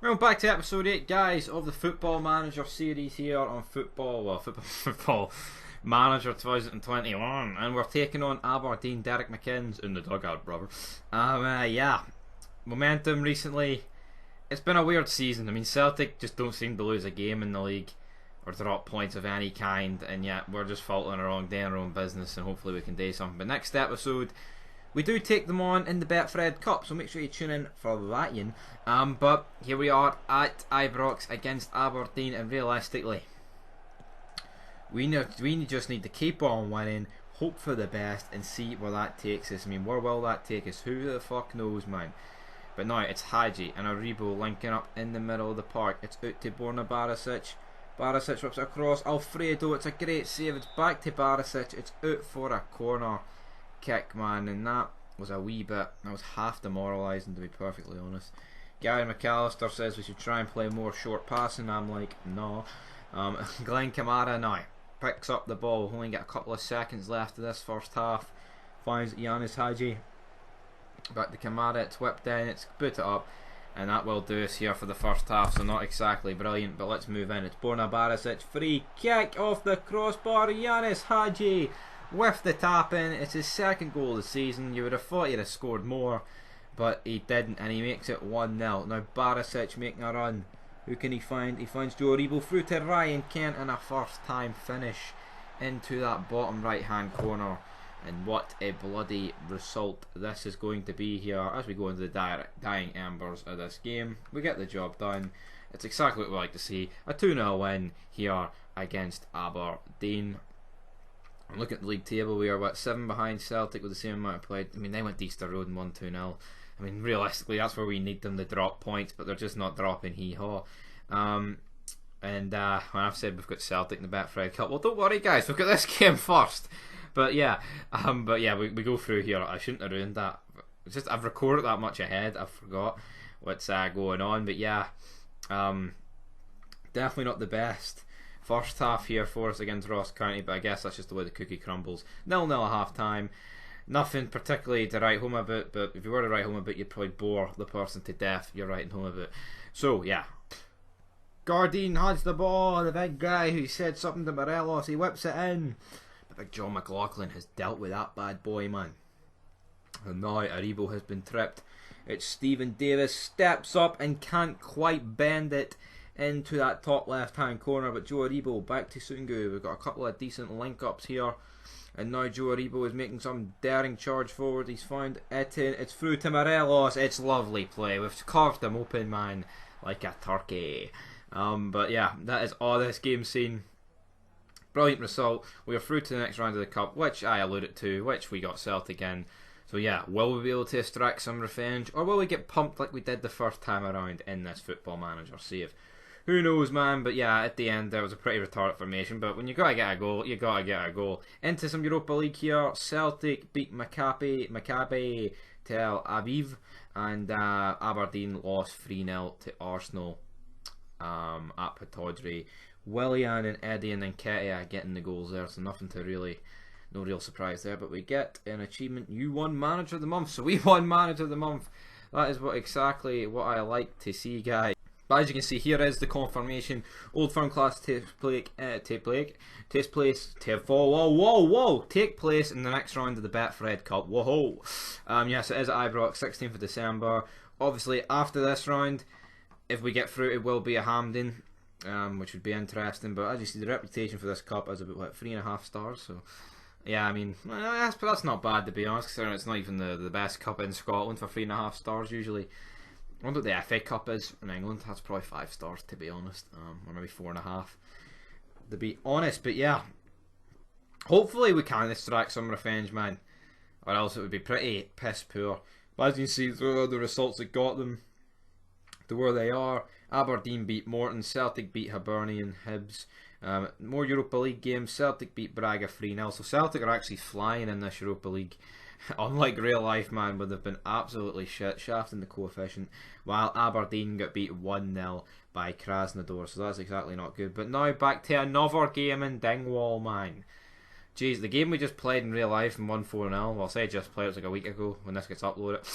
Well, back to episode 8, guys, of the Football Manager series here on Football Manager 2021, and we're taking on Aberdeen. Derek McKinn's in the dugout, brother. Yeah, momentum recently. It's been a weird season. I mean, Celtic just don't seem to lose a game in the league or drop points of any kind, and yet we're just faltering along, doing our own business, and hopefully we can do something. But next episode, we do take them on in the Betfred Cup, so make sure you tune in for that, Ian. But here we are at Ibrox against Aberdeen, and realistically, we just need to keep on winning, hope for the best, and see where that takes us. I mean, where will that take us? Who the fuck knows, man? But now it's Hadji and Aribo linking up in the middle of the park. It's out to Borna Barisic. Barisic whips it across. Alfredo, it's a great save. It's back to Barisic. It's out for a corner kick, man, and that was half demoralising, to be perfectly honest. Gary McAllister says we should try and play more short passing. I'm like, no. Glenn Kamara now picks up the ball. Only got a couple of seconds left of this first half. Finds Yanis Hadji. Back to Kamara. It's whipped in. It's put it up. And that will do us here for the first half. So not exactly brilliant, but let's move in. It's Borna Barisic. Free kick off the crossbar. Yanis Hadji with the tap in. It's his second goal of the season. You would have thought he'd have scored more, but he didn't, and he makes it 1-0. Now Barisic making a run. Who can he find? He finds Joe Aribo through to Ryan Kent, and a first time finish into that bottom right hand corner. And what a bloody result this is going to be here as we go into the dying embers of this game. We get the job done. It's exactly what we like to see. A 2-0 win here against Aberdeen. I'm looking at the league table. We are 7 behind Celtic with the same amount of play. I mean, they went to Easter Road and won 2-0. I mean, realistically, that's where we need them to drop points, but they're just not dropping hee-haw. When I've said we've got Celtic in the Betfred Cup, well, don't worry, guys, we've got this game first. But yeah, we go through here. I shouldn't have ruined that. It's just I've recorded that much ahead. I forgot what's going on. But yeah, definitely not the best first half here for us against Ross County, but I guess that's just the way the cookie crumbles. 0-0 at half time. Nothing particularly to write home about, but if you were to write home about, you'd probably bore the person to death you're writing home about. So yeah, Gardine has the ball. The big guy who said something to Morelos, he whips it in. But big John McLaughlin has dealt with that bad boy, man. And now Aribo has been tripped. It's Stephen Davis steps up and can't quite bend it into that top left hand corner, but Joe Aribo back to Sungu. We've got a couple of decent link ups here, and now Joe Aribo is making some daring charge forward. He's found it in. It's through to Morelos. It's lovely play. We've carved him open, man, like a turkey. But yeah, that is all this game's seen. Brilliant result. We are through to the next round of the cup, which I alluded to, which we got Celtic in. So yeah, will we be able to extract some revenge, or will we get pumped like we did the first time around in this Football Manager save? Who knows, man. But yeah, at the end there was a pretty retarded formation, but when you gotta get a goal, you gotta get a goal. Into some Europa League here. Celtic beat Maccabi Tel Aviv, and Aberdeen lost 3-0 to Arsenal at Pataudry. Willian and Eddie and then Ketia getting the goals there, so no real surprise there. But we get an achievement. You won Manager of the Month, so we won Manager of the Month. That is exactly what I like to see, guys. But as you can see, here is the confirmation. Old Firm Class take place in the next round of the Betfred Cup. Whoa! Yes, it is at Ibrox, 16th of December. Obviously, after this round, if we get through, it will be a Hampden. Which would be interesting, but as you see, the reputation for this cup is about what, 3.5 stars. So yeah, I mean, that's not bad, to be honest, considering it's not even the best cup in Scotland for 3.5 stars usually. I wonder what the FA Cup is in England. That's probably 5 stars, to be honest, or maybe 4.5 to be honest. But yeah, hopefully we can extract some revenge, man, or else it would be pretty piss poor. But as you can see, through the results that got them to where they are. Aberdeen beat Morton, Celtic beat Hibernian, Hibs. More Europa League games. Celtic beat Braga 3-0. So Celtic are actually flying in this Europa League. Unlike real life, man, where they've been absolutely shafting the coefficient. While Aberdeen got beat 1-0 by Krasnodar. So that's exactly not good. But now back to another game in Dingwall, man. Jeez, the game we just played in real life and won 4-0. Well, I say just played, it was like a week ago when this gets uploaded.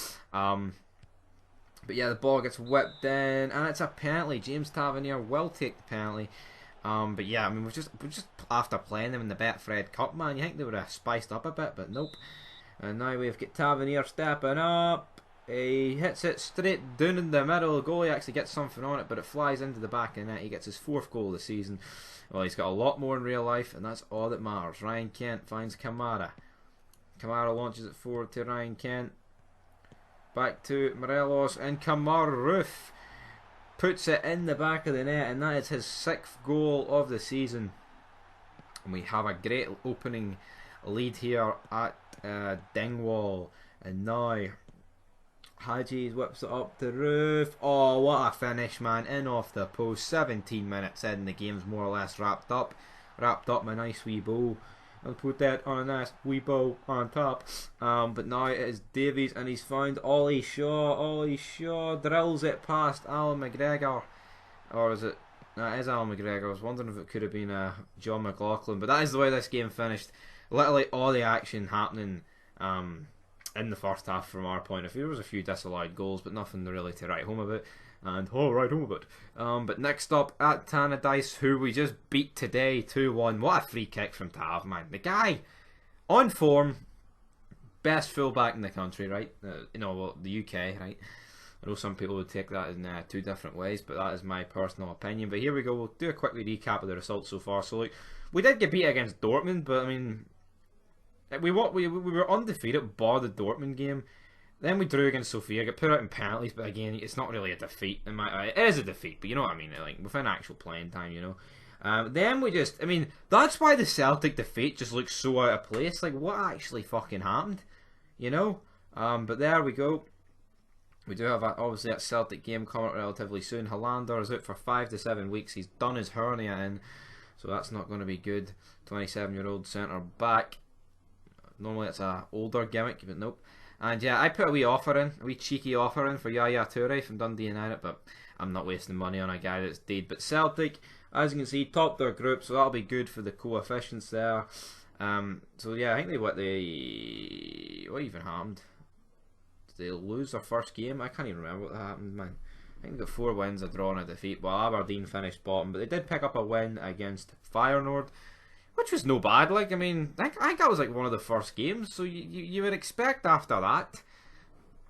But yeah, the ball gets whipped in, and it's a penalty. James Tavernier will take the penalty. But yeah, I mean, we're just after playing them in the Betfred Cup, man. You think they would have spiced up a bit, but nope. And now we've got Tavernier stepping up. He hits it straight down in the middle. The goalie actually gets something on it, but it flies into the back of the net. He gets his 4th goal of the season. Well, he's got a lot more in real life, and that's all that matters. Ryan Kent finds Kamara. Kamara launches it forward to Ryan Kent. Back to Morelos, and Kamara puts it in the back of the net, and that is his 6th goal of the season. And we have a great opening lead here at Dingwall. And now Hadji whips it up the roof. Oh, what a finish, man. In off the post. 17 minutes in, the game's more or less wrapped up. Wrapped up my nice wee bow. I'll put that on a nice wee bow on top. But now it is Davies, and he's found Ollie Shaw. Ollie Shaw drills it past Alan McGregor. Or is it? No, it is Alan McGregor. I was wondering if it could have been John McLaughlin. But that is the way this game finished. Literally all the action happening in the first half from our point of view. There was a few disallowed goals, but nothing really to write home about. But next up at Tannadice, who we just beat today 2-1. What a free kick from Tav, man. The guy on form, best fullback in the country, right? Well, the UK, right? I know some people would take that in 2 different ways, but that is my personal opinion. But here we go. We'll do a quick recap of the results so far. So, we did get beat against Dortmund, but I mean, we were undefeated, bar the Dortmund game. Then we drew against Sofia, got put out in penalties, but again, it's not really a defeat. It is a defeat, but you know what I mean, like within actual playing time, you know. Then we just, I mean, that's why the Celtic defeat just looks so out of place. Like, what actually fucking happened, you know? But there we go. We do have obviously that Celtic game coming up relatively soon. Hollander is out for 5 to 7 weeks. He's done his hernia in, so that's not going to be good. 27-year-old centre back. Normally it's a older gimmick, but nope. And yeah, I put a wee cheeky offer in for Yaya Toure from Dundee United, but I'm not wasting money on a guy that's dead. But Celtic, as you can see, topped their group, so that'll be good for the coefficients there. So yeah, I think what even happened? Did they lose their first game? I can't even remember what happened, man. I think they got 4 wins, a draw and a defeat. Well, Aberdeen finished bottom, but they did pick up a win against Feyenoord, which was no bad. Like, I mean, I think that was like one of the first games, so you would expect after that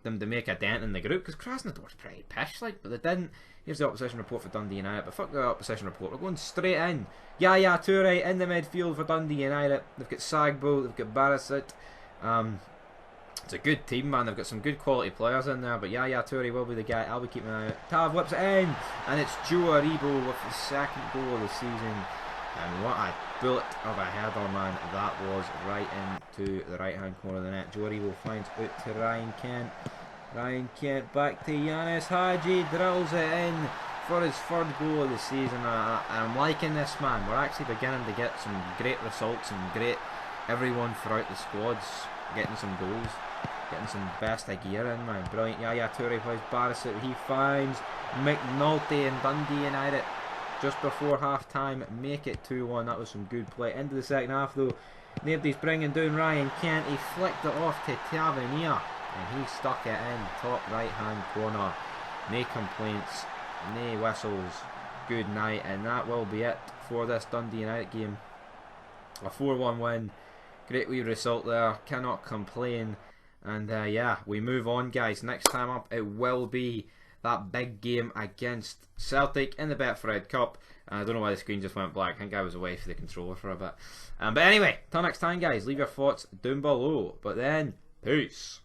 them to make a dent in the group, because Krasnodar's pretty pish, like, but they didn't. Here's the opposition report for Dundee United, but fuck the opposition report, we're going straight in. Yaya Toure in the midfield for Dundee United. They've got Sagbo, they've got Barisic. It's a good team, man. They've got some good quality players in there, but Yaya Toure will be the guy I'll be keeping an eye out. Tav whips it in, and it's Joe Aribo with the 2nd goal of the season. And what a bullet of a header, man. That was right into the right hand corner of the net. Joe Aribo finds out to Ryan Kent. Ryan Kent back to Yanis Hadji, drills it in for his 3rd goal of the season. I'm liking this, man. We're actually beginning to get some great results and great everyone throughout the squads getting some goals, getting some best of gear in, man. Brilliant. Yaya Toure plays Barisic. He finds McNulty and Dundee United just before half time make it 2-1. That was some good play. Into the second half though, nobody's bringing down Ryan Kent. He flicked it off to Tavernier, and he stuck it in top right hand corner. No complaints, no whistles, good night. And that will be it for this Dundee United game. A 4-1 win, great wee result there, cannot complain. And yeah, we move on, guys. Next time up it will be that big game against Celtic in the Betfred Cup. I don't know why the screen just went black. I think I was away for the controller for a bit. But anyway, till next time, guys, leave your thoughts down below. But then, peace.